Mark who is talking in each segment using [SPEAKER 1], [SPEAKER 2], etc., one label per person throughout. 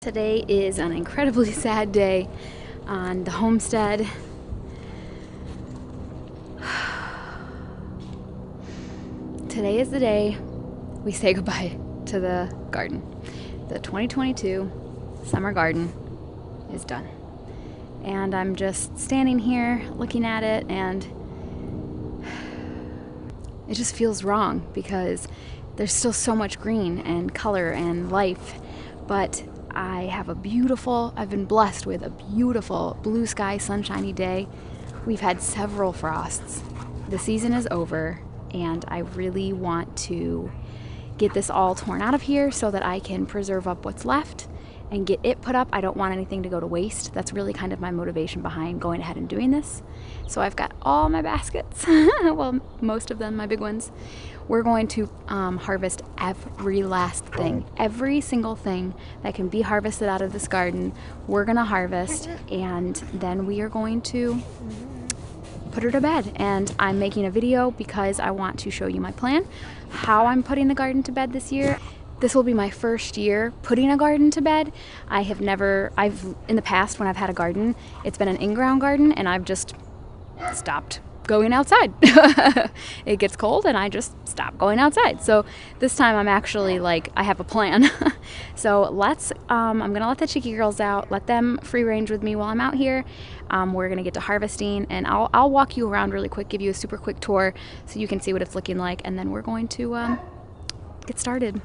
[SPEAKER 1] Today is an incredibly sad day on the homestead. Today is the day we say goodbye to the garden. The 2022 summer garden is done. And I'm just standing here looking at it, and it just feels wrong because there's still so much green and color and life, but I've been blessed with a beautiful blue sky, sunshiny day. We've had several frosts. The season is over, and I really want to get this all torn out of here so that I can preserve up what's left and get it put up. I don't want anything to go to waste. That's really kind of my motivation behind going ahead and doing this. So I've got all my baskets, well, most of them, my big ones. We're going to harvest every last thing. Every single thing that can be harvested out of this garden, we're gonna harvest, and then we are going to put her to bed. And I'm making a video because I want to show you my plan, how I'm putting the garden to bed this year. This will be my first year putting a garden to bed. In the past when I've had a garden, it's been an in-ground garden, and I've just stopped going outside. It gets cold and I just stop going outside. So this time I'm actually I have a plan. So I'm gonna let the cheeky girls out, let them free range with me while I'm out here. We're gonna get to harvesting, and I'll walk you around really quick, give you a super quick tour so you can see what it's looking like, and then we're going to get started.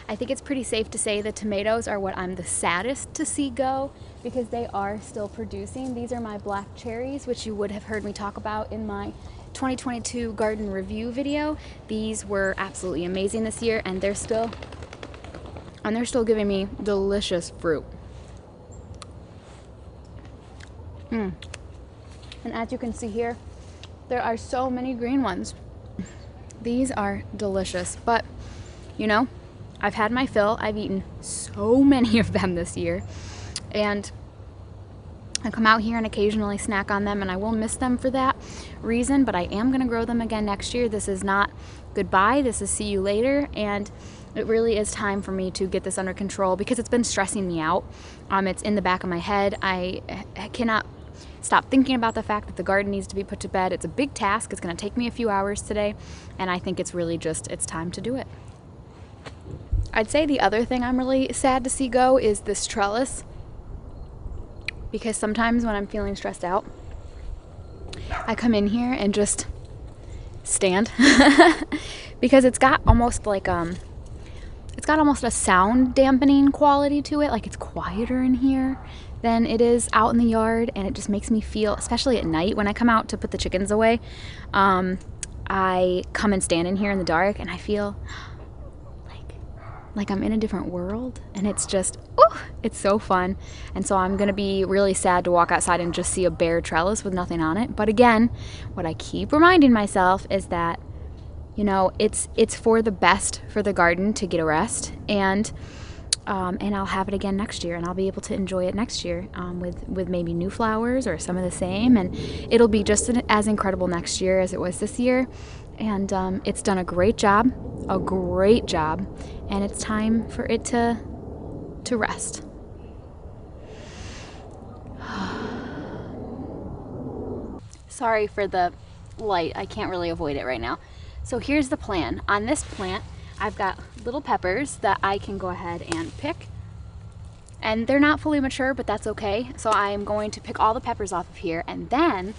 [SPEAKER 1] I think it's pretty safe to say the tomatoes are what I'm the saddest to see go, because they are still producing. These are my black cherries, which you would have heard me talk about in my 2022 garden review video. These were absolutely amazing this year, and they're still giving me delicious fruit. And as you can see here, there are so many green ones. These are delicious, but you know, I've had my fill. I've eaten so many of them this year, and I come out here and occasionally snack on them, and I will miss them for that reason, but I am going to grow them again next year. This is not goodbye, this is see you later, and it really is time for me to get this under control because it's been stressing me out. It's in the back of my head. I cannot stop thinking about the fact that the garden needs to be put to bed. It's a big task. It's going to take me a few hours today, and I think it's really it's time to do it. I'd say the other thing I'm really sad to see go is this trellis, because sometimes when I'm feeling stressed out, I come in here and just stand because it's got almost a sound dampening quality to it. Like, it's quieter in here than it is out in the yard, and it just makes me feel, especially at night when I come out to put the chickens away, I come and stand in here in the dark and I feel like I'm in a different world, and it's just, it's so fun. And so I'm gonna be really sad to walk outside and just see a bare trellis with nothing on it. But again, what I keep reminding myself is that, you know, it's for the best for the garden to get a rest, and I'll have it again next year, and I'll be able to enjoy it next year with maybe new flowers or some of the same, and it'll be just as incredible next year as it was this year. and it's done a great job, and it's time for it to rest. Sorry for the light, I can't really avoid it right now. So here's the plan. On this plant, I've got little peppers that I can go ahead and pick. And they're not fully mature, but that's okay. So I'm going to pick all the peppers off of here, and then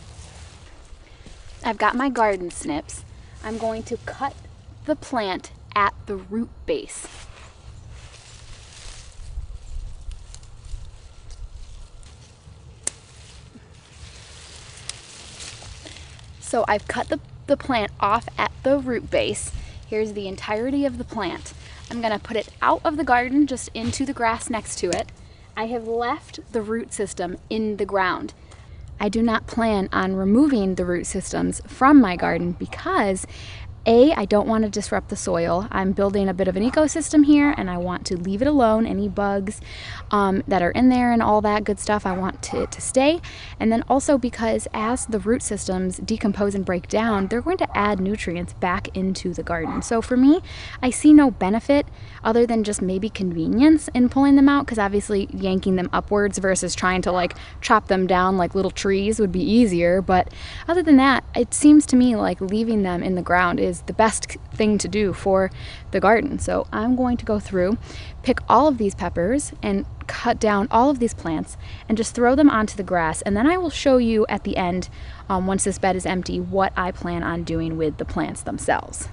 [SPEAKER 1] I've got my garden snips. I'm going to cut the plant at the root base. So I've cut the plant off at the root base. Here's the entirety of the plant. I'm gonna put it out of the garden, just into the grass next to it. I have left the root system in the ground. I do not plan on removing the root systems from my garden because I don't want to disrupt the soil. I'm building a bit of an ecosystem here, and I want to leave it alone. Any bugs that are in there and all that good stuff, I want it to stay. And then also because as the root systems decompose and break down, they're going to add nutrients back into the garden. So for me, I see no benefit other than just maybe convenience in pulling them out, because obviously yanking them upwards versus trying to like chop them down like little trees would be easier. But other than that, it seems to me like leaving them in the ground is the best thing to do for the garden. So I'm going to go through, pick all of these peppers and cut down all of these plants and just throw them onto the grass. And then I will show you at the end, once this bed is empty, what I plan on doing with the plants themselves.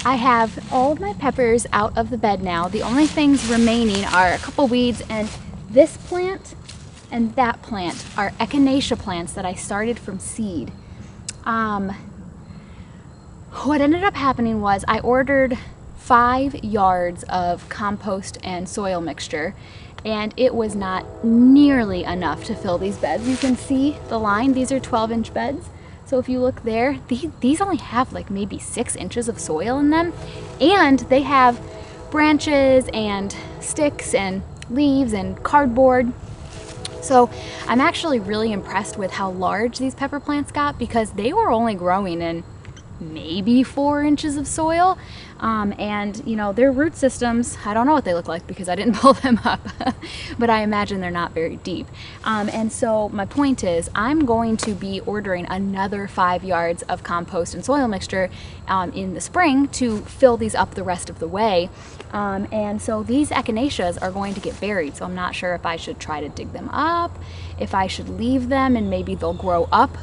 [SPEAKER 1] I have all of my peppers out of the bed now. The only things remaining are a couple weeds, and this plant and that plant are echinacea plants that I started from seed. What ended up happening was I ordered 5 yards of compost and soil mixture, and it was not nearly enough to fill these beds. You can see the line, these are 12-inch beds. So if you look there, these only have like maybe 6 inches of soil in them, and they have branches and sticks and leaves and cardboard. So I'm actually really impressed with how large these pepper plants got, because they were only growing in maybe 4 inches of soil. And you know, their root systems, I don't know what they look like because I didn't pull them up, but I imagine they're not very deep. And so my point is, I'm going to be ordering another 5 yards of compost and soil mixture in the spring to fill these up the rest of the way. And so these echinaceas are going to get buried, so I'm not sure if I should try to dig them up, if I should leave them and maybe they'll grow up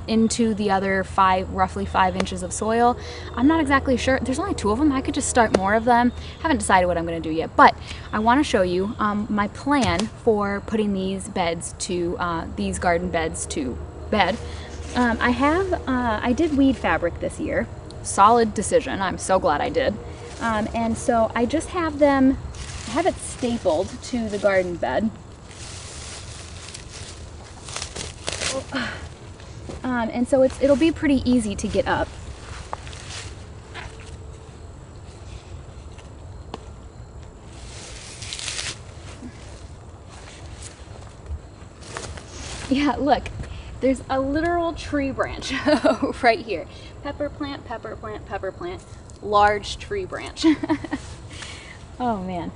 [SPEAKER 1] into the other roughly 5 inches of soil. I'm not exactly sure. There's only 2 of them. I could just start more of them. Haven't decided what I'm going to do yet, but I want to show you my plan for putting these beds to these garden beds to bed. I did weed fabric this year. Solid decision. I'm so glad I did. And so I just have it stapled to the garden bed. And so it'll be pretty easy to get up. Yeah, look, there's a literal tree branch right here. Pepper plant, pepper plant, pepper plant, large tree branch. Oh man.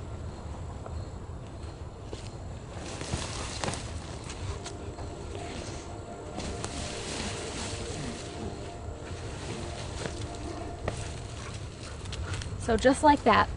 [SPEAKER 1] So just like that,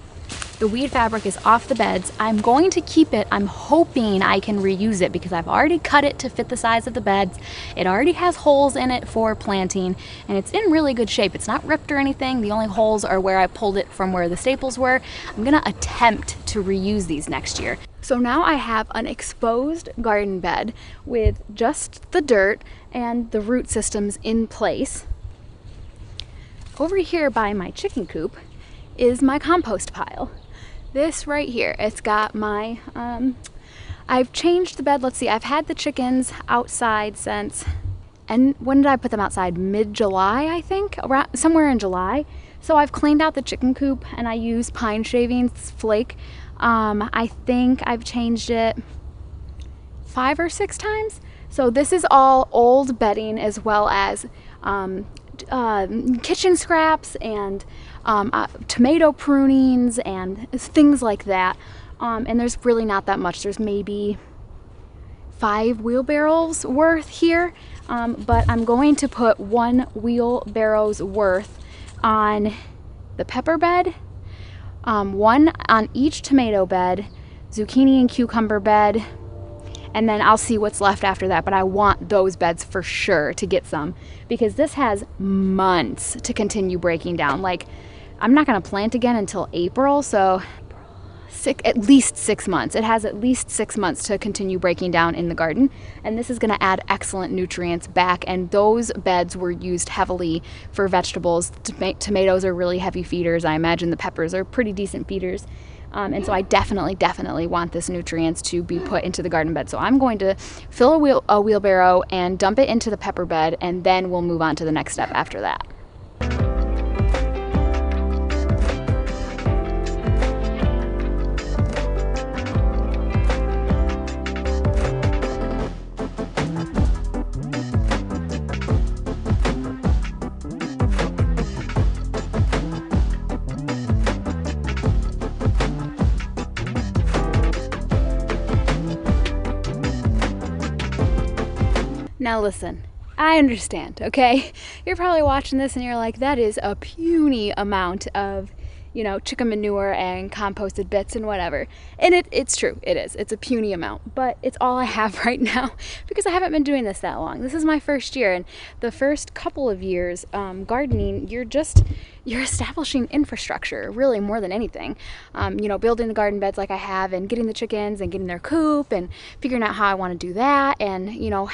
[SPEAKER 1] the weed fabric is off the beds. I'm going to keep it. I'm hoping I can reuse it because I've already cut it to fit the size of the beds. It already has holes in it for planting, and it's in really good shape. It's not ripped or anything. The only holes are where I pulled it from where the staples were. I'm gonna attempt to reuse these next year. So now I have an exposed garden bed with just the dirt and the root systems in place. Over here by my chicken coop is my compost pile. This right here, it's got my, I've changed the bed. Let's see, I've had the chickens outside since, and when did I put them outside? Mid-July, I think, around somewhere in July. So I've cleaned out the chicken coop and I use pine shavings flake. I think I've changed it 5 or 6 times. So this is all old bedding as well as kitchen scraps and tomato prunings and things like that. And there's really not that much. There's maybe 5 wheelbarrows worth here. But I'm going to put 1 wheelbarrow's worth on the pepper bed, 1 on each tomato bed, zucchini and cucumber bed, and then I'll see what's left after that. But I want those beds for sure to get some, because this has months to continue breaking down. Like, I'm not going to plant again until April, so at least 6 months. It has at least 6 months to continue breaking down in the garden, and this is going to add excellent nutrients back. And those beds were used heavily for vegetables. Tomatoes are really heavy feeders. I imagine the peppers are pretty decent feeders. And so I definitely want this nutrients to be put into the garden bed. So I'm going to fill a wheelbarrow and dump it into the pepper bed, and then we'll move on to the next step after that. Now listen, I understand, okay? You're probably watching this and you're like, that is a puny amount of, you know, chicken manure and composted bits and whatever. And it's true, it is. It's a puny amount, but it's all I have right now because I haven't been doing this that long. This is my first year, and the first couple of years gardening, you're establishing infrastructure, really, more than anything. You know, building the garden beds like I have, and getting the chickens and getting their coop and figuring out how I want to do that, and, you know,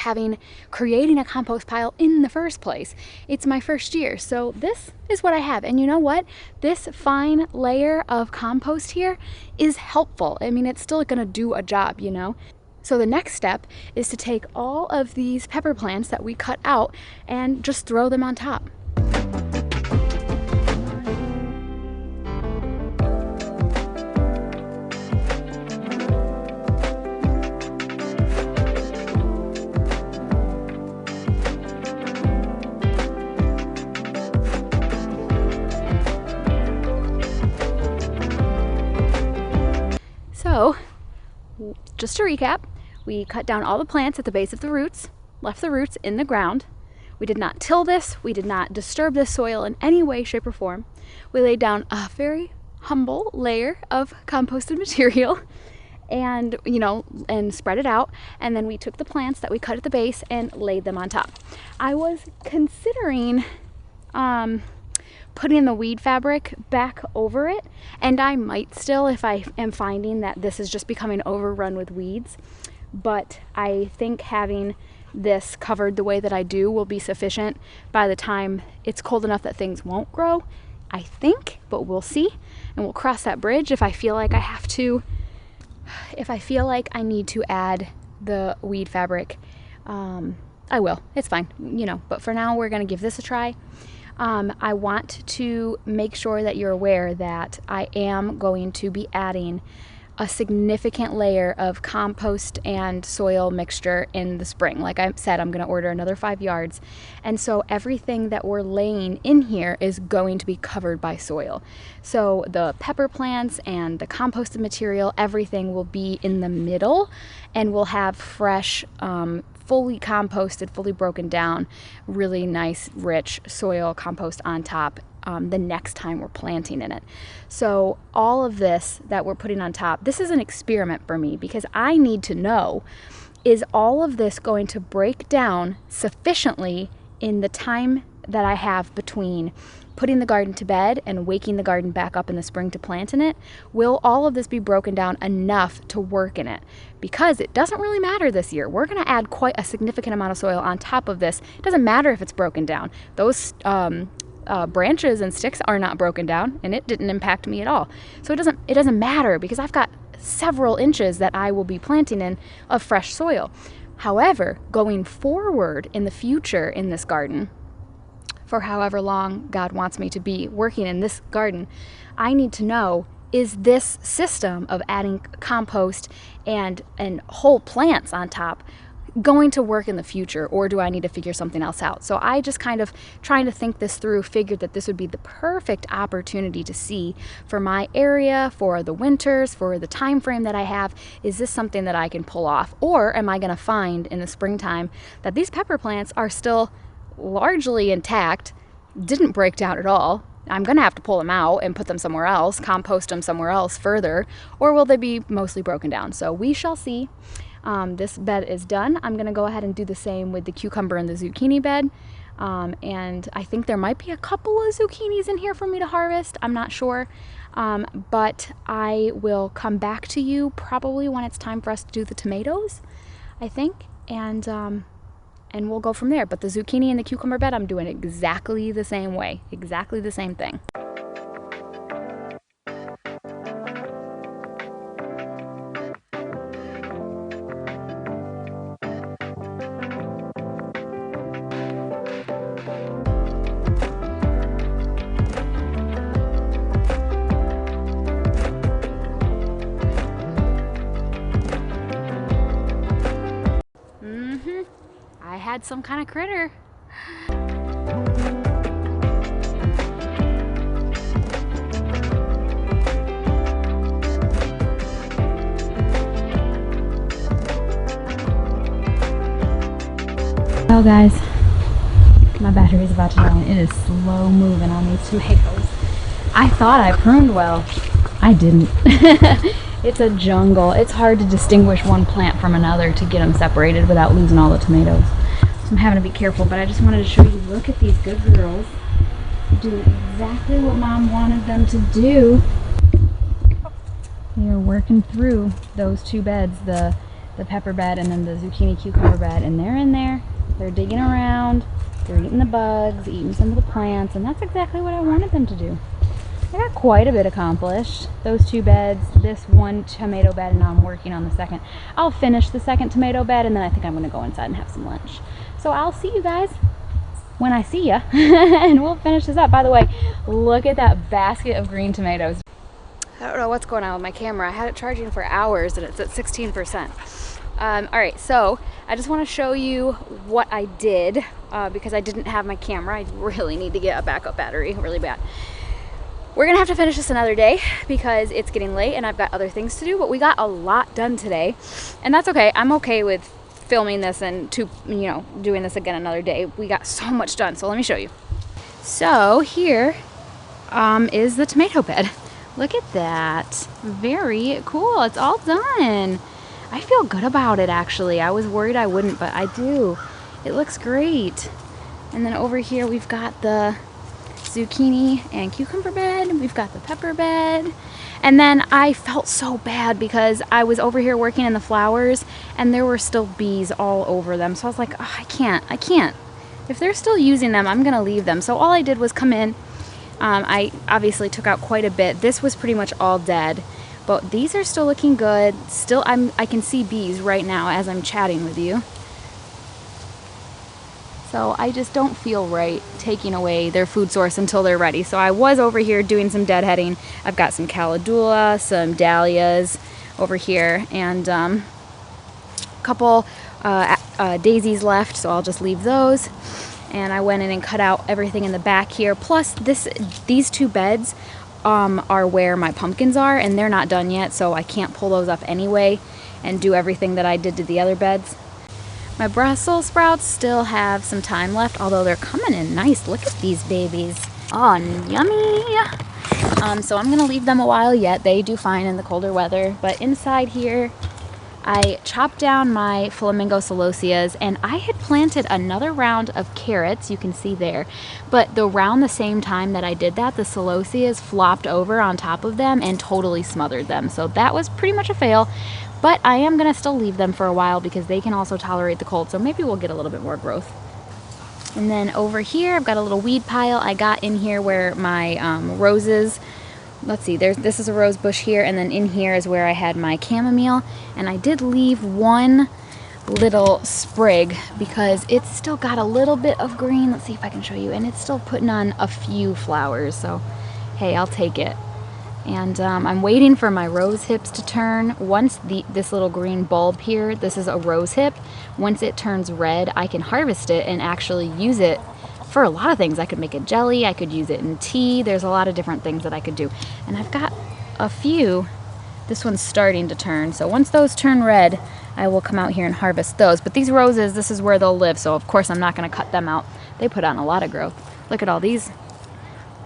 [SPEAKER 1] creating a compost pile in the first place. It's my first year, so this is what I have. And you know what? This fine layer of compost here is helpful. I mean, it's still gonna do a job, you know? So the next step is to take all of these pepper plants that we cut out and just throw them on top. So, just to recap, we cut down all the plants at the base of the roots, left the roots in the ground. We did not till this, we did not disturb the soil in any way, shape, or form. We laid down a very humble layer of composted material and, you know, and spread it out. And then we took the plants that we cut at the base and laid them on top. I was considering putting the weed fabric back over it, and I might still if I am finding that this is just becoming overrun with weeds, but I think having this covered the way that I do will be sufficient by the time it's cold enough that things won't grow, I think, but we'll see, and we'll cross that bridge if I feel like I have to. If I feel like I need to add the weed fabric, I will. It's fine, you know, but for now we're going to give this a try. I want to make sure that you're aware that I am going to be adding a significant layer of compost and soil mixture in the spring. Like I said, I'm going to order another 5 yards. And so everything that we're laying in here is going to be covered by soil. So the pepper plants and the composted material, everything will be in the middle, and we'll have fresh, fully composted, fully broken down, really nice, rich soil compost on top the next time we're planting in it. So all of this that we're putting on top, this is an experiment for me, because I need to know, is all of this going to break down sufficiently in the time that I have between putting the garden to bed and waking the garden back up in the spring to plant in it? Will all of this be broken down enough to work in it? Because it doesn't really matter this year. We're going to add quite a significant amount of soil on top of this. It doesn't matter if it's broken down. Those branches and sticks are not broken down, and it didn't impact me at all. So it doesn't matter because I've got several inches that I will be planting in of fresh soil. However, going forward in the future in this garden, for however long God wants me to be working in this garden, I need to know, is this system of adding compost and whole plants on top going to work in the future, or do I need to figure something else out? So I just kind of trying to think this through, figured that this would be the perfect opportunity to see for my area, for the winters, for the time frame that I have, is this something that I can pull off? Or am I going to find in the springtime that these pepper plants are still largely intact, didn't break down at all? I'm going to have to pull them out and put them somewhere else, compost them somewhere else further, or will they be mostly broken down? So we shall see. This bed is done. I'm going to go ahead and do the same with the cucumber and the zucchini bed. And I think there might be a couple of zucchinis in here for me to harvest. I'm not sure. But I will come back to you probably when it's time for us to do the tomatoes, I think. And we'll go from there. But the zucchini and the cucumber bed, I'm doing exactly the same way. Exactly the same thing. I had some kind of critter. Well guys, my battery is about to die and it is slow moving on these tomatoes. I thought I pruned well. I didn't. It's a jungle. It's hard to distinguish one plant from another to get them separated without losing all the tomatoes. So I'm having to be careful, but I just wanted to show you, look at these good girls. Do exactly what Mom wanted them to do. They are working through those two beds, the pepper bed and then the zucchini cucumber bed, and they're in there. They're digging around. They're eating the bugs, eating some of the plants, and that's exactly what I wanted them to do. I got quite a bit accomplished. Those two beds, this one tomato bed, and now I'm working on the second. I'll finish the second tomato bed, and then I think I'm going to go inside and have some lunch. So I'll see you guys when I see ya, and we'll finish this up. By the way, look at that basket of green tomatoes. I don't know what's going on with my camera. I had it charging for hours, and it's at 16%. All right, so I just want to show you what I did because I didn't have my camera. I really need to get a backup battery really bad. We're gonna have to finish this another day because it's getting late and I've got other things to do, but we got a lot done today, and that's okay. I'm okay with filming this and doing this again another day. We got so much done, so let me show you. So here is the tomato bed. Look at that. Very cool. It's all done. I feel good about it, actually. I was worried I wouldn't, but I do. It looks great. And then over here we've got the zucchini and cucumber bed. We've got the pepper bed. And then I felt so bad because I was over here working in the flowers and there were still bees all over them. So I was like, oh, I can't. If they're still using them, I'm gonna leave them. So all I did was come in. I obviously took out quite a bit. This was pretty much all dead, but these are still looking good. Still, I can see bees right now as I'm chatting with you. So I just don't feel right taking away their food source until they're ready. So I was over here doing some deadheading. I've got some calendula, some dahlias over here, and a couple daisies left, so I'll just leave those. And I went in and cut out everything in the back here. Plus these two beds are where my pumpkins are, and they're not done yet, so I can't pull those up anyway and do everything that I did to the other beds. My Brussels sprouts still have some time left, although they're coming in nice. Look at these babies. Oh, yummy. So I'm gonna leave them a while yet. They do fine in the colder weather. But inside here, I chopped down my flamingo celosias, and I had planted another round of carrots, you can see there. But around the same time that I did that, the celosias flopped over on top of them and totally smothered them. So that was pretty much a fail. But I am going to still leave them for a while because they can also tolerate the cold, so maybe we'll get a little bit more growth. And then over here, I've got a little weed pile I got in here where my roses, let's see, this is a rose bush here, and then in here is where I had my chamomile. And I did leave one little sprig because it's still got a little bit of green. Let's see if I can show you. And it's still putting on a few flowers, so hey, I'll take it. And I'm waiting for my rose hips to turn. Once this little green bulb here, this is a rose hip, once it turns red, I can harvest it and actually use it for a lot of things. I could make a jelly, I could use it in tea, there's a lot of different things that I could do. And I've got a few. This one's starting to turn, so once those turn red, I will come out here and harvest those. But these roses, this is where they'll live, so of course I'm not going to cut them out. They put on a lot of growth. Look at all these.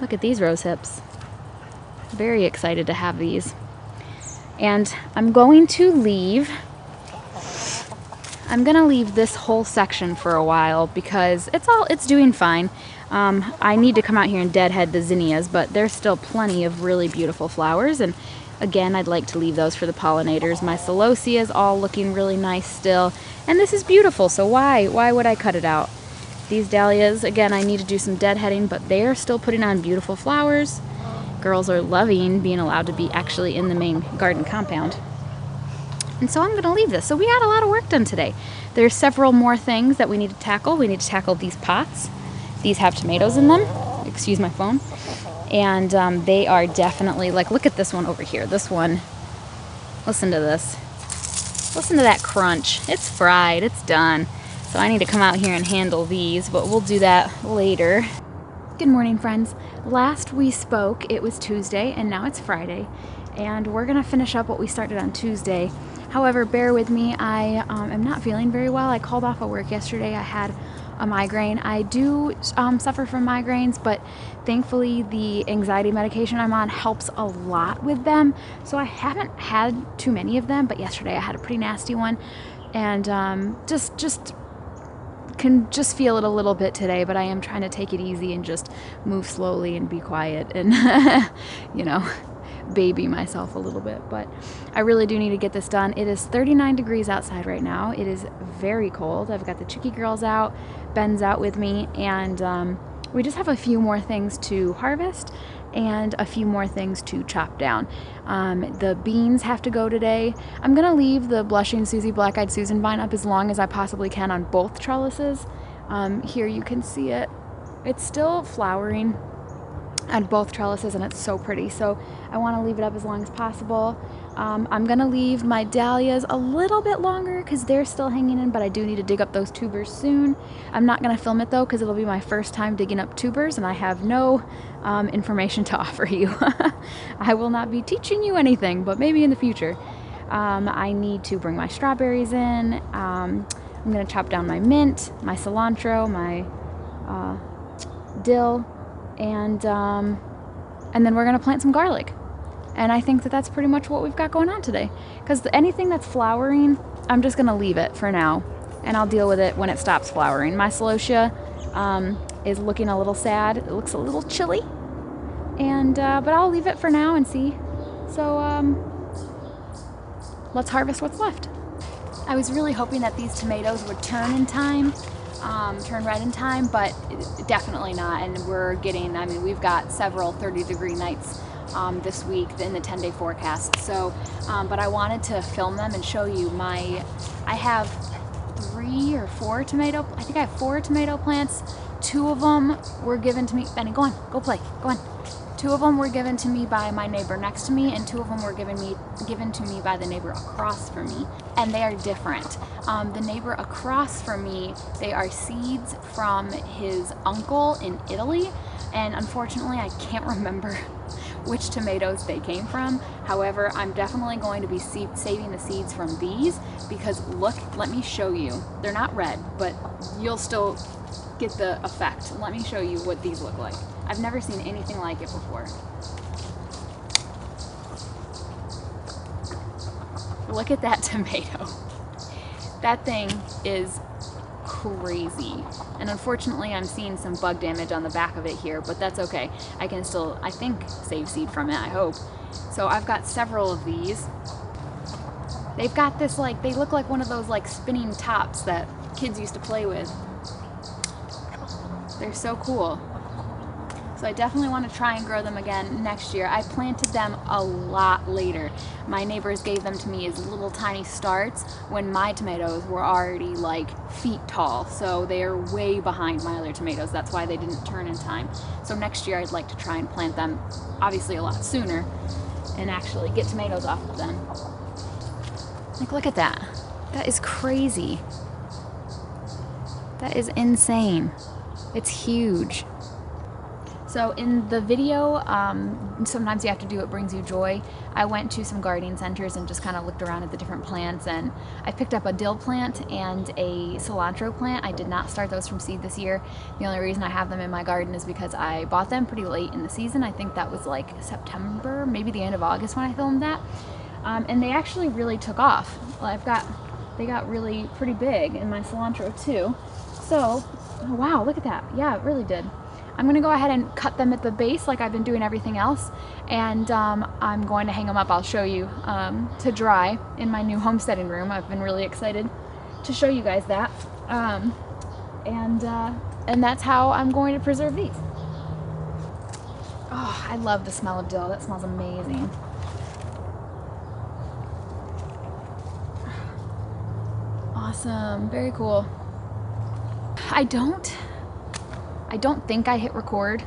[SPEAKER 1] Look at these rose hips. Very excited to have these. And I'm going to leave this whole section for a while because it's doing fine. I need to come out here and deadhead the zinnias, but there's still plenty of really beautiful flowers, and again, I'd like to leave those for the pollinators. My celosia is all looking really nice still, and this is beautiful, so why would I cut it out? These dahlias, again, I need to do some deadheading, but they're still putting on beautiful flowers. Girls are loving being allowed to be actually in the main garden compound. And so I'm going to leave this. So we had a lot of work done today. There's several more things that we need to tackle. We need to tackle these pots. These have tomatoes in them. Excuse my phone. And they are definitely, like, look at this one over here. This one, listen to this. Listen to that crunch. It's fried. It's done. So I need to come out here and handle these, but we'll do that later. Good morning, friends. Last we spoke, it was Tuesday, and now it's Friday, and we're going to finish up what we started on Tuesday. However, bear with me, I am not feeling very well. I called off of work yesterday. I had a migraine. I do suffer from migraines, but thankfully the anxiety medication I'm on helps a lot with them, so I haven't had too many of them, but yesterday I had a pretty nasty one, and can just feel it a little bit today, but I am trying to take it easy and just move slowly and be quiet and you know, baby myself a little bit. But I really do need to get this done. It is 39 degrees outside right now. It is very cold. I've got the Chickie girls out, Ben's out with me, and we just have a few more things to harvest and a few more things to chop down. The beans have to go today. I'm gonna leave the Blushing Susie Black-Eyed Susan vine up as long as I possibly can on both trellises. Here you can see it. It's still flowering on both trellises, and it's so pretty, so I want to leave it up as long as possible. I'm gonna leave my dahlias a little bit longer because they're still hanging in, but I do need to dig up those tubers soon. I'm not gonna film it though because it'll be my first time digging up tubers, and I have no information to offer you. I will not be teaching you anything, but maybe in the future. I need to bring my strawberries in. I'm gonna chop down my mint, my cilantro, my dill, and then we're gonna plant some garlic. And I think that that's pretty much what we've got going on today. Because anything that's flowering, I'm just gonna leave it for now, and I'll deal with it when it stops flowering. My celosia is looking a little sad. It looks a little chilly, and but I'll leave it for now and see. So let's harvest what's left. I was really hoping that these tomatoes would turn in time, turn red in time, but definitely not. And we're getting, I mean, we've got several 30-degree nights this week in the 10-day forecast. So, but I wanted to film them and show you I have 3 or 4 tomato, I think I have 4 tomato plants. 2 of them were given to me, Benny, go on, go play, go on. 2 of them were given to me by my neighbor next to me, and 2 of them were given to me by the neighbor across from me, and they are different. The neighbor across from me, they are seeds from his uncle in Italy, and unfortunately I can't remember which tomatoes they came from. However, I'm definitely going to be saving the seeds from these because look, let me show you. They're not red, but you'll still get the effect. Let me show you what these look like. I've never seen anything like it before. Look at that tomato. That thing is crazy. And unfortunately I'm seeing some bug damage on the back of it here, but that's okay. I can still, I think, save seed from it, I hope. So I've got several of these. They've got this, like, they look like one of those like spinning tops that kids used to play with. They're so cool. So I definitely want to try and grow them again next year. I planted them a lot later. My neighbors gave them to me as little tiny starts when my tomatoes were already like feet tall. So they are way behind my other tomatoes. That's why they didn't turn in time. So next year I'd like to try and plant them obviously a lot sooner and actually get tomatoes off of them. Like, look at that. That is crazy. That is insane. It's huge. So in the video, sometimes you have to do what brings you joy. I went to some gardening centers and just kind of looked around at the different plants, and I picked up a dill plant and a cilantro plant. I did not start those from seed this year. The only reason I have them in my garden is because I bought them pretty late in the season. I think that was like September, maybe the end of August when I filmed that. And they actually really took off. They got really pretty big in my cilantro too. So, oh wow, look at that. Yeah, it really did. I'm going to go ahead and cut them at the base like I've been doing everything else, and I'm going to hang them up. I'll show you to dry in my new homesteading room. I've been really excited to show you guys that, and that's how I'm going to preserve these. Oh, I love the smell of dill. That smells amazing. Awesome, very cool. I don't think I hit record,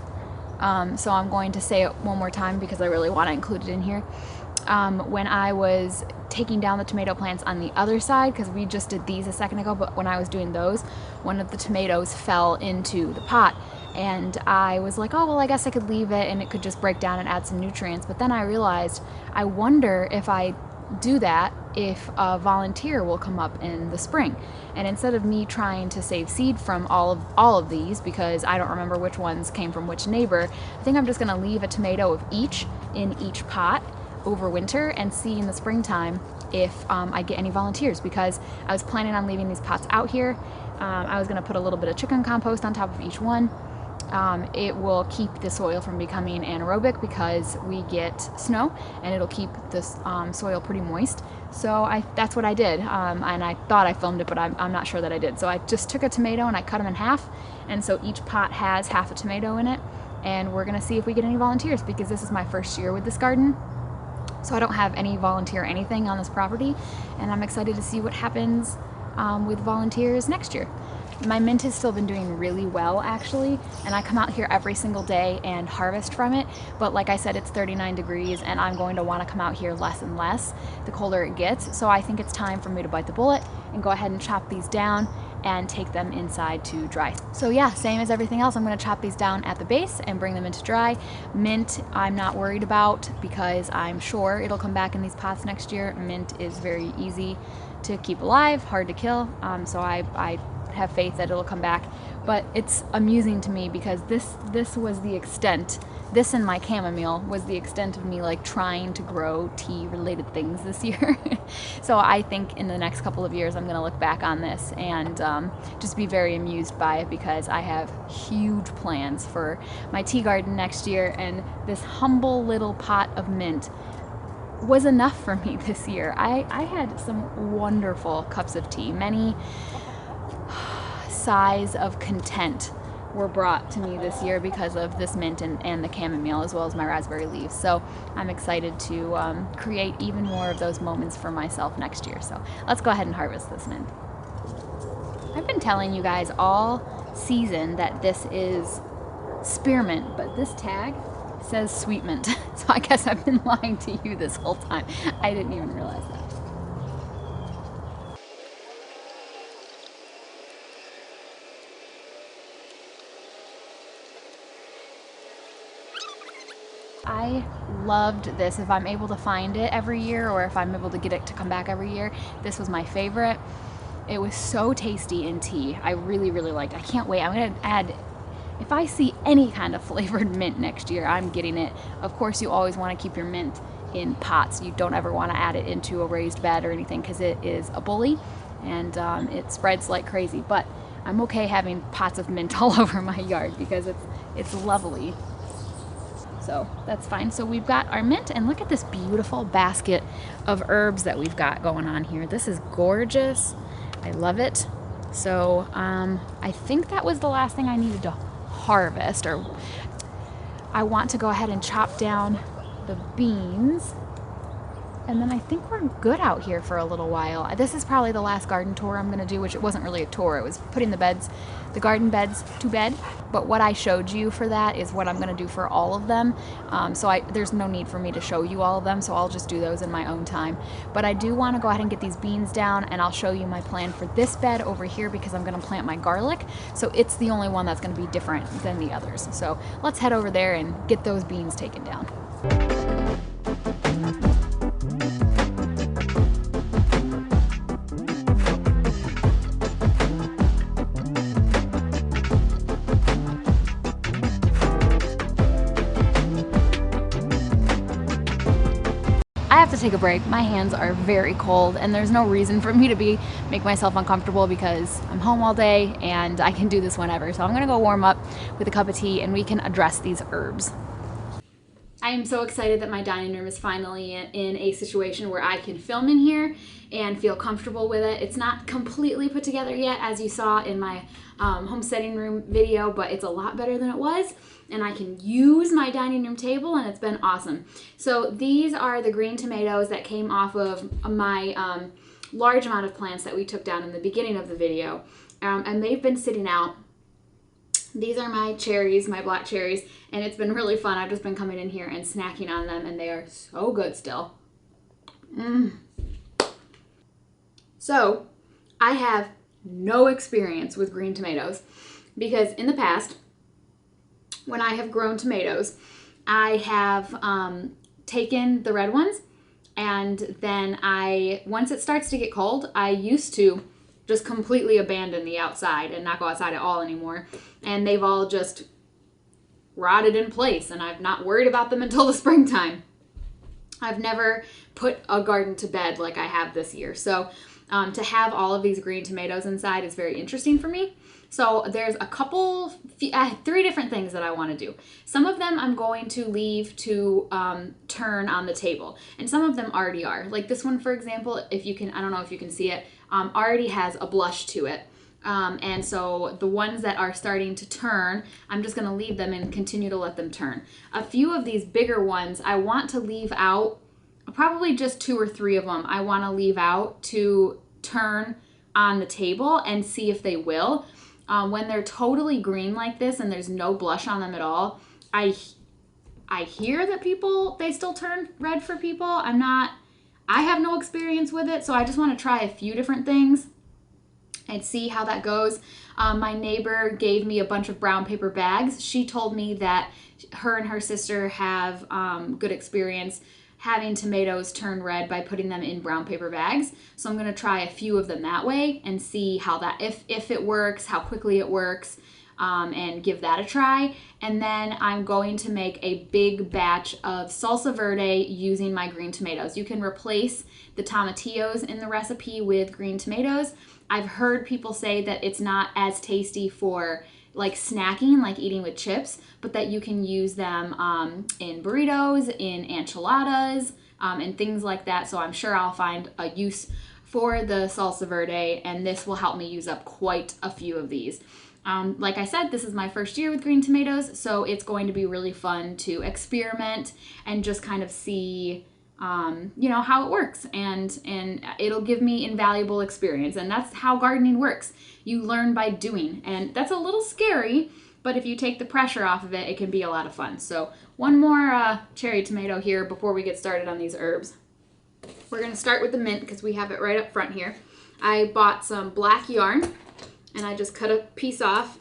[SPEAKER 1] so I'm going to say it one more time because I really want to include it in here. When I was taking down the tomato plants on the other side, because we just did these a second ago, but when I was doing those, one of the tomatoes fell into the pot, and I was like, oh, well, I guess I could leave it and it could just break down and add some nutrients. But then I realized, I wonder if I do that, if a volunteer will come up in the spring. And instead of me trying to save seed from all of these, because I don't remember which ones came from which neighbor, I think I'm just going to leave a tomato of each in each pot over winter and see in the springtime if I get any volunteers, because I was planning on leaving these pots out here. I was going to put a little bit of chicken compost on top of each one. It will keep the soil from becoming anaerobic because we get snow, and it'll keep this soil pretty moist. So that's what I did, and I thought I filmed it, but I'm not sure that I did. So I just took a tomato and I cut them in half, and so each pot has half a tomato in it, and we're gonna see if we get any volunteers, because this is my first year with this garden. So I don't have any volunteer anything on this property, and I'm excited to see what happens with volunteers next year. My mint has still been doing really well, actually, and I come out here every single day and harvest from it, but like I said, it's 39 degrees and I'm going to want to come out here less and less the colder it gets. So I think it's time for me to bite the bullet and go ahead and chop these down and take them inside to dry. So yeah, same as everything else, I'm going to chop these down at the base and bring them into dry. Mint I'm not worried about because I'm sure it'll come back in these pots next year. Mint is very easy to keep alive, hard to kill, so I have faith that it'll come back. But it's amusing to me because this was the extent, this and my chamomile was the extent of me like trying to grow tea related things this year. So I think in the next couple of years I'm gonna look back on this and just be very amused by it, because I have huge plans for my tea garden next year, and this humble little pot of mint was enough for me this year. I had some wonderful cups of tea. Many sighs of content were brought to me this year because of this mint and the chamomile, as well as my raspberry leaves. So I'm excited to create even more of those moments for myself next year. So let's go ahead and harvest this mint. I've been telling you guys all season that this is spearmint, but this tag says sweet mint. So I guess I've been lying to you this whole time. I didn't even realize that. I loved this. If I'm able to find it every year, or if I'm able to get it to come back every year, this was my favorite. It was so tasty in tea. I really, really liked it. I can't wait. I'm going to add, if I see any kind of flavored mint next year, I'm getting it. Of course, you always want to keep your mint in pots. You don't ever want to add it into a raised bed or anything, because it is a bully and it spreads like crazy. But I'm okay having pots of mint all over my yard because it's lovely. So that's fine. So we've got our mint, and look at this beautiful basket of herbs that we've got going on here. This is gorgeous. I love it. So I think that was the last thing I needed to harvest, or I want to go ahead and chop down the beans. And then I think we're good out here for a little while. This is probably the last garden tour I'm gonna do, which it wasn't really a tour. It was putting the garden beds to bed. But what I showed you for that is what I'm gonna do for all of them. There's no need for me to show you all of them, so I'll just do those in my own time. But I do wanna go ahead and get these beans down, and I'll show you my plan for this bed over here because I'm gonna plant my garlic. So it's the only one that's gonna be different than the others. So let's head over there and get those beans taken down. I have to take a break. My hands are very cold, and there's no reason for me to make myself uncomfortable because I'm home all day and I can do this whenever. So I'm gonna go warm up with a cup of tea and we can address these herbs. I am so excited that my dining room is finally in a situation where I can film in here and feel comfortable with it. It's not completely put together yet, as you saw in my homesteading room video, but it's a lot better than it was. And I can use my dining room table, and it's been awesome. So these are the green tomatoes that came off of my large amount of plants that we took down in the beginning of the video. And they've been sitting out. These are my cherries, my black cherries, and it's been really fun. I've just been coming in here and snacking on them, and they are so good still. So I have no experience with green tomatoes because in the past, when I have grown tomatoes, I have taken the red ones, and then once it starts to get cold, I used to just completely abandon the outside and not go outside at all anymore. And they've all just rotted in place, and I've not worried about them until the springtime. I've never put a garden to bed like I have this year. So to have all of these green tomatoes inside is very interesting for me. So there's three different things that I want to do. Some of them I'm going to leave to turn on the table, and some of them already are. Like this one, for example, I don't know if you can see it, already has a blush to it. And so the ones that are starting to turn, I'm just going to leave them and continue to let them turn. A few of these bigger ones I want to leave out, probably just 2 or 3 of them I want to leave out to turn on the table and see if they will. When they're totally green like this and there's no blush on them at all, I hear that they still turn red for people. I have no experience with it, so I just want to try a few different things and see how that goes. My neighbor gave me a bunch of brown paper bags. She told me that her and her sister have good experience having tomatoes turn red by putting them in brown paper bags. So I'm gonna try a few of them that way and see how that, if it works, how quickly it works, and give that a try. And then I'm going to make a big batch of salsa verde using my green tomatoes. You can replace the tomatillos in the recipe with green tomatoes. I've heard people say that it's not as tasty for like snacking, like eating with chips, but that you can use them in burritos, in enchiladas, and things like that. So I'm sure I'll find a use for the salsa verde, and this will help me use up quite a few of these. Like I said, this is my first year with green tomatoes, so it's going to be really fun to experiment and just kind of see how it works, and it'll give me invaluable experience. And that's how gardening works. You learn by doing, and that's a little scary, but if you take the pressure off of it, it can be a lot of fun. So one more cherry tomato here before we get started on these herbs. We're going to start with the mint because we have it right up front here. I bought some black yarn, and I just cut a piece off,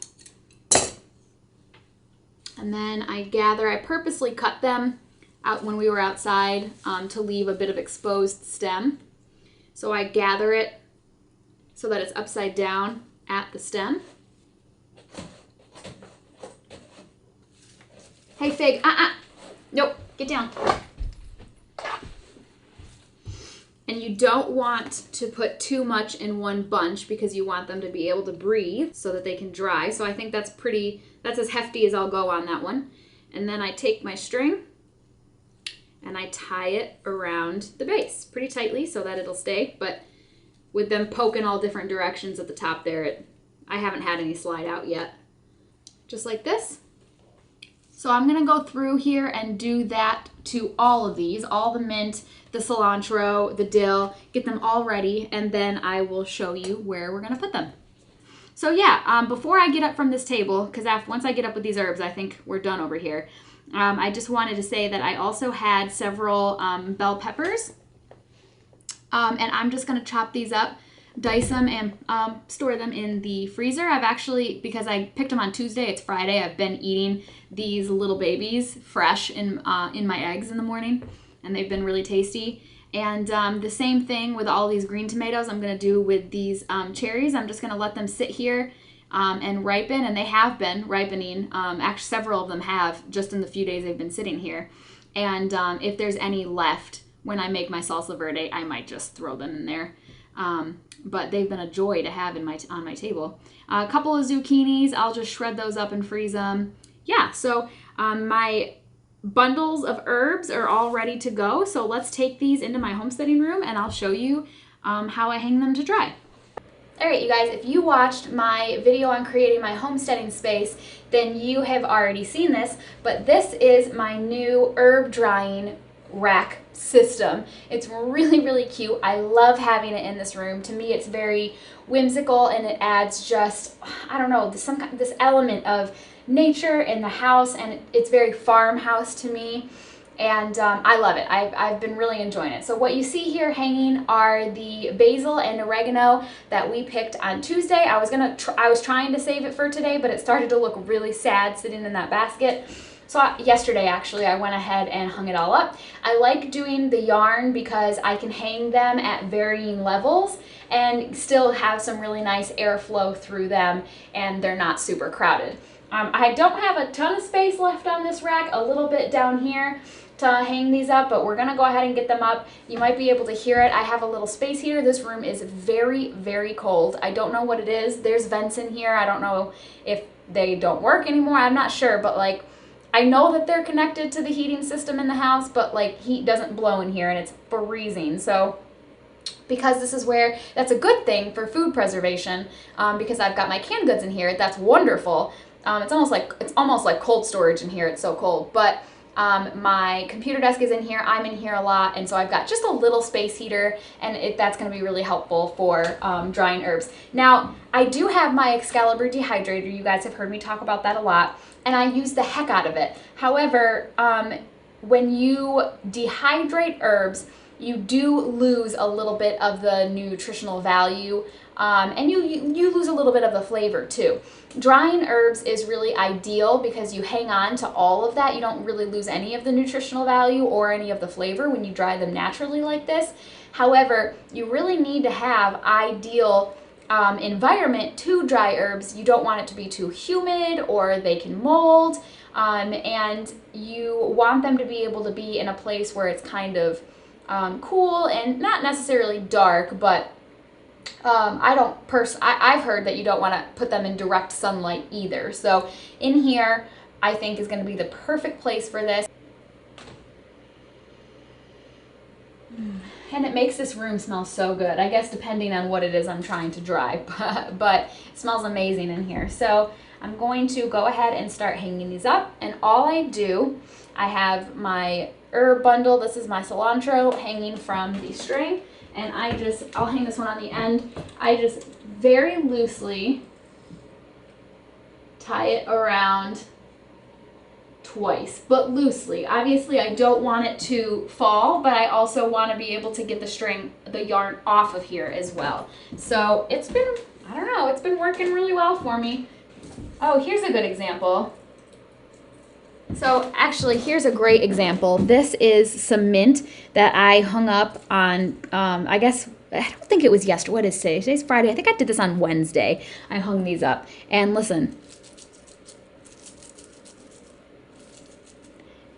[SPEAKER 1] and then I purposely cut them out when we were outside to leave a bit of exposed stem. So I gather it so that it's upside down at the stem. Hey Fig, nope, get down. And you don't want to put too much in one bunch because you want them to be able to breathe so that they can dry. So I think that's as hefty as I'll go on that one. And then I take my string and I tie it around the base pretty tightly so that it'll stay. But with them poking all different directions at the top there, I haven't had any slide out yet. just like this. So I'm gonna go through here and do that to all of these, all the mint, the cilantro, the dill, get them all ready, and then I will show you where we're gonna put them. So yeah, before I get up from this table, because once I get up with these herbs, I think we're done over here. I just wanted to say that I also had several bell peppers, and I'm just gonna chop these up, dice them, and store them in the freezer. I've actually, because I picked them on Tuesday, it's Friday, I've been eating these little babies fresh in my eggs in the morning, and they've been really tasty. And the same thing with all these green tomatoes I'm going to do with these cherries. I'm just going to let them sit here and ripen, and they have been ripening. Actually, several of them have, just in the few days they've been sitting here. And if there's any left when I make my salsa verde, I might just throw them in there. But they've been a joy to have on my table. A couple of zucchinis, I'll just shred those up and freeze them. Yeah, so my bundles of herbs are all ready to go. So let's take these into my homesteading room and I'll show you how I hang them to dry. All right, you guys, if you watched my video on creating my homesteading space, then you have already seen this, but this is my new herb drying rack system. It's really, really cute. I love having it in this room. To me, it's very whimsical, and it adds just, I don't know, this element of nature in the house, and it's very farmhouse to me. And I love it. I've been really enjoying it. So what you see here hanging are the basil and oregano that we picked on Tuesday. I was trying to save it for today, but it started to look really sad sitting in that basket. So yesterday, actually, I went ahead and hung it all up. I like doing the yarn because I can hang them at varying levels and still have some really nice airflow through them, and they're not super crowded. I don't have a ton of space left on this rack, a little bit down here to hang these up, but we're gonna go ahead and get them up. You might be able to hear it. I have a little space heater. This room is very, very cold. I don't know what it is. There's vents in here. I don't know if they don't work anymore. I'm not sure, but like, I know that they're connected to the heating system in the house, but like heat doesn't blow in here and it's freezing. So because this is where, that's a good thing for food preservation, because I've got my canned goods in here. That's wonderful. It's almost like cold storage in here. It's so cold. But my computer desk is in here. I'm in here a lot, and so I've got just a little space heater, and that's going to be really helpful for drying herbs. Now, I do have my Excalibur dehydrator. You guys have heard me talk about that a lot, and I use the heck out of it. However, when you dehydrate herbs, you do lose a little bit of the nutritional value, and you lose a little bit of the flavor too. Drying herbs is really ideal because you hang on to all of that. You don't really lose any of the nutritional value or any of the flavor when you dry them naturally like this. However, you really need to have ideal environment to dry herbs. You don't want it to be too humid or they can mold, and you want them to be able to be in a place where it's kind of cool and not necessarily dark, but I've heard that you don't want to put them in direct sunlight either. So in here, I think is going to be the perfect place for this. And it makes this room smell so good. I guess depending on what it is I'm trying to dry, but it smells amazing in here. So I'm going to go ahead and start hanging these up. And all I do, I have my herb bundle. This is my cilantro hanging from the string. And I'll hang this one on the end. I just very loosely tie it around twice, but loosely. Obviously, I don't want it to fall, but I also want to be able to get the yarn off of here as well. So it's been, I don't know, it's been working really well for me. Oh, here's a good example. So actually, here's a great example. This is some mint that I hung up on, I don't think it was yesterday. What is today? Today's Friday. I think I did this on Wednesday. I hung these up. And listen,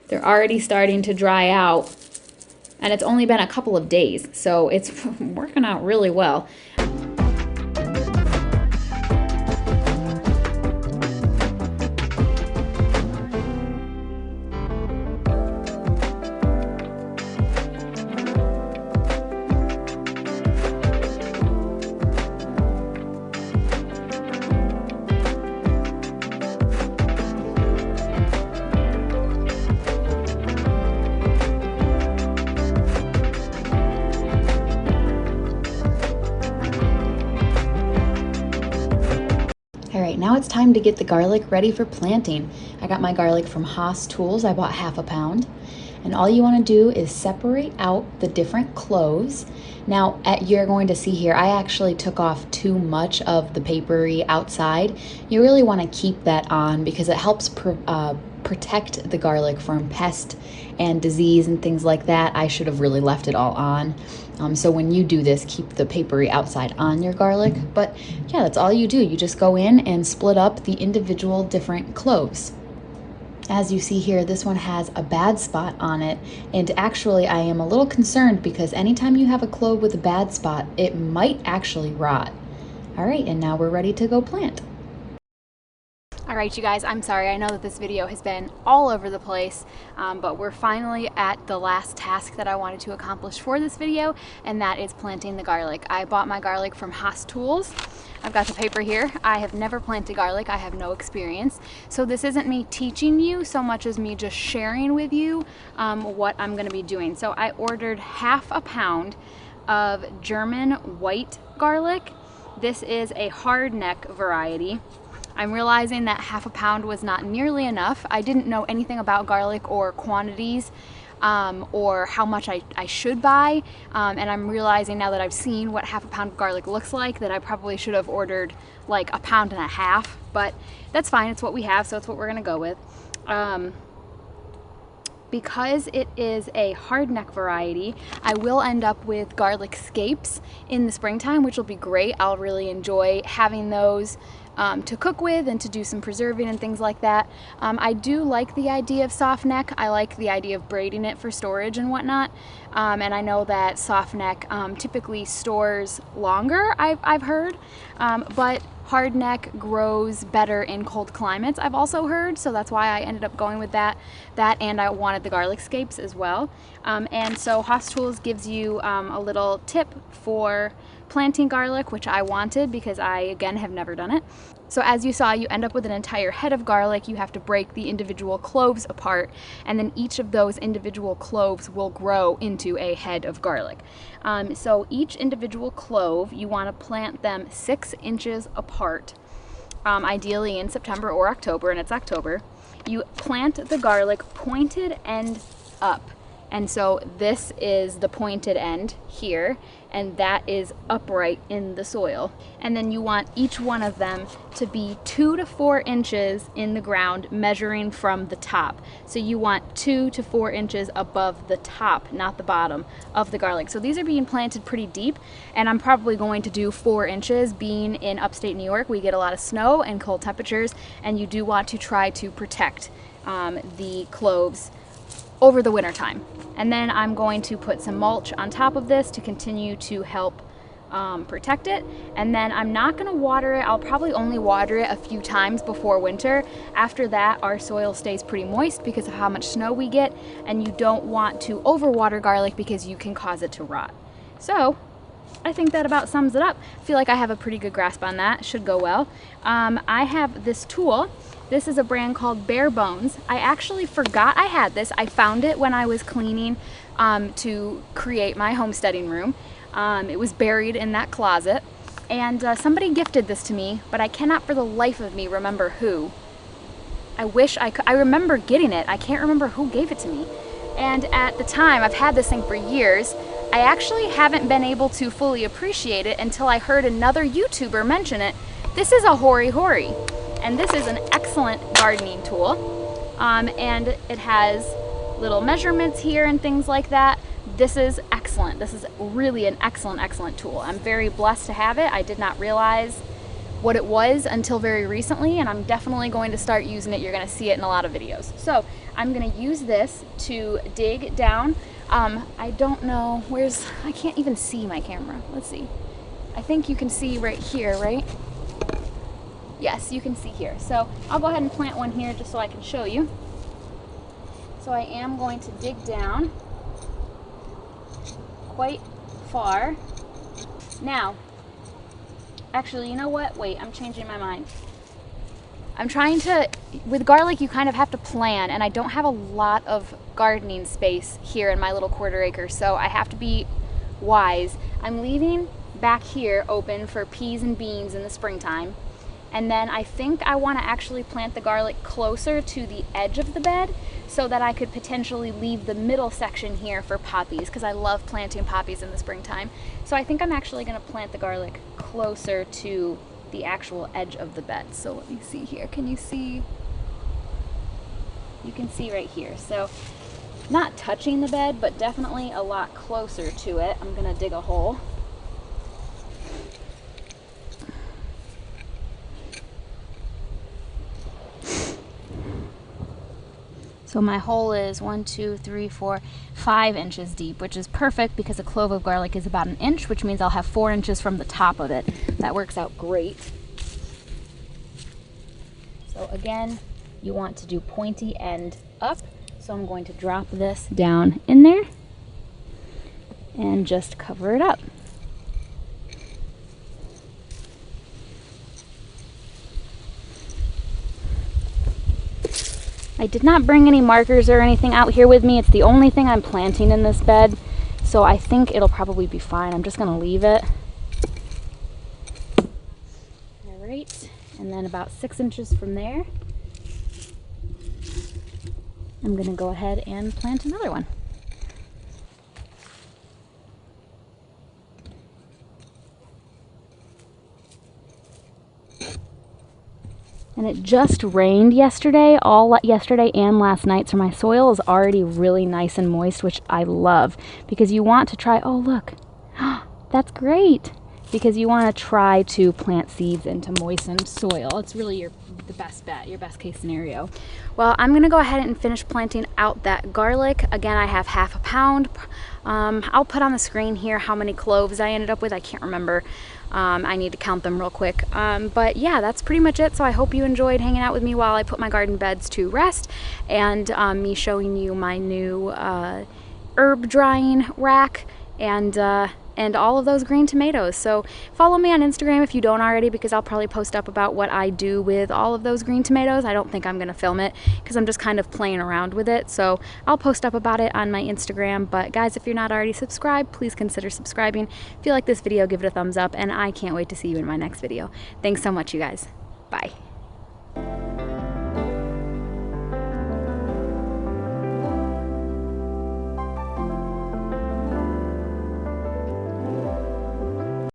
[SPEAKER 1] they're already starting to dry out. And it's only been a couple of days. So it's working out really well.
[SPEAKER 2] All right, now it's time to get the garlic ready for planting. I got my garlic from Haas Tools. I bought half a pound. And all you want to do is separate out the different cloves. Now, you're going to see here, I actually took off too much of the papery outside. You really want to keep that on because it helps protect the garlic from pest and disease and things like that. I should have really left it all on. So when you do this, keep the papery outside on your garlic. But yeah, that's all you do. You just go in and split up the individual different cloves. As you see here, this one has a bad spot on it, and actually I am a little concerned because anytime you have a clove with a bad spot, it might actually rot. All right, and now we're ready to go plant.
[SPEAKER 1] All right, you guys, I'm sorry. I know that this video has been all over the place, but we're finally at the last task that I wanted to accomplish for this video, and that is planting the garlic. I bought my garlic from Haas Tools. I've got the paper here. I have never planted garlic. I have no experience. So this isn't me teaching you so much as me just sharing with you what I'm gonna be doing. So I ordered half a pound of German white garlic. This is a hard neck variety. I'm realizing that half a pound was not nearly enough. I didn't know anything about garlic or quantities or how much I should buy, and I'm realizing now that I've seen what half a pound of garlic looks like that I probably should have ordered like a pound and a half, but that's fine. It's what we have, so it's what we're gonna go with. Because it is a hard neck variety, I will end up with garlic scapes in the springtime, which will be great. I'll really enjoy having those to cook with and to do some preserving and things like that. I do like the idea of soft neck. I like the idea of braiding it for storage and whatnot. And I know that soft neck typically stores longer, I've heard, but hard neck grows better in cold climates, I've also heard, so that's why I ended up going with that and I wanted the garlic scapes as well. And so Haas Tools gives you a little tip for planting garlic, which I wanted because I, again, have never done it. So as you saw, you end up with an entire head of garlic. You have to break the individual cloves apart, and then each of those individual cloves will grow into a head of garlic. So each individual clove, you want to plant them 6 inches apart, ideally in September or October, and it's October. You plant the garlic pointed end up. And so this is the pointed end here, and that is upright in the soil. And then you want each one of them to be 2 to 4 inches in the ground, measuring from the top. So you want 2 to 4 inches above the top, not the bottom, of the garlic. So these are being planted pretty deep, and I'm probably going to do 4 inches. Being in upstate New York, we get a lot of snow and cold temperatures, and you do want to try to protect the cloves over the winter time. And then I'm going to put some mulch on top of this to continue to help protect it. And then I'm not gonna water it. I'll probably only water it a few times before winter. After that, our soil stays pretty moist because of how much snow we get, and you don't want to overwater garlic because you can cause it to rot. So I think that about sums it up. I feel like I have a pretty good grasp on that. Should go well. I have this tool. This is a brand called Bare Bones. I actually forgot I had this. I found it when I was cleaning to create my homesteading room. It was buried in that closet, and somebody gifted this to me, but I cannot for the life of me remember who. I wish I could. I remember getting it. I can't remember who gave it to me. And at the time, I've had this thing for years. I actually haven't been able to fully appreciate it until I heard another YouTuber mention it. This is a Hori Hori, and this is an excellent gardening tool. And it has little measurements here and things like that. This is excellent. This is really an excellent tool. I'm very blessed to have it. I did not realize what it was until very recently, and I'm definitely going to start using it. You're going to see it in a lot of videos. So I'm going to use this to dig down. I don't know, I can't even see my camera. Let's see. I think you can see right here, right? Yes, you can see here. So I'll go ahead and plant one here just so I can show you. So I am going to dig down quite far. Now, actually, you know what? Wait, I'm changing my mind. I'm trying to, with garlic, you kind of have to plan, and I don't have a lot of gardening space here in my little quarter acre, so I have to be wise. I'm leaving back here open for peas and beans in the springtime, And then I think I want to actually plant the garlic closer to the edge of the bed so that I could potentially leave the middle section here for poppies, because I love planting poppies in the springtime. So I think I'm actually going to plant the garlic closer to the actual edge of the bed. So let me see here. Can you see? You can see right here. So not touching the bed, but definitely a lot closer to it. I'm going to dig a hole. So my hole is 1, 2, 3, 4, 5 inches deep, which is perfect because a clove of garlic is about 1 inch, which means I'll have 4 inches from the top of it. That works out great. So again, you want to do pointy end up. So I'm going to drop this down in there and just cover it up. I did not bring any markers or anything out here with me. It's the only thing I'm planting in this bed, so I think it'll probably be fine. I'm just gonna leave it. All right, and then about 6 inches from there, I'm gonna go ahead and plant another one. And it just rained yesterday, all yesterday and last night, so my soil is already really nice and moist, which I love, because you want to try, oh look, that's great, because you want to try to plant seeds into moistened soil. It's really the best bet, your best case scenario. Well, I'm gonna go ahead and finish planting out that garlic. Again, I have half a pound. I'll put on the screen here how many cloves I ended up with. I can't remember. I need to count them real quick. But yeah, that's pretty much it. So I hope you enjoyed hanging out with me while I put my garden beds to rest, and me showing you my new herb drying rack and all of those green tomatoes. So follow me on Instagram if you don't already, because I'll probably post up about what I do with all of those green tomatoes. I don't think I'm gonna film it because I'm just kind of playing around with it. So I'll post up about it on my Instagram. But guys, if you're not already subscribed, please consider subscribing. If you like this video, give it a thumbs up, and I can't wait to see you in my next video. Thanks so much, you guys. Bye.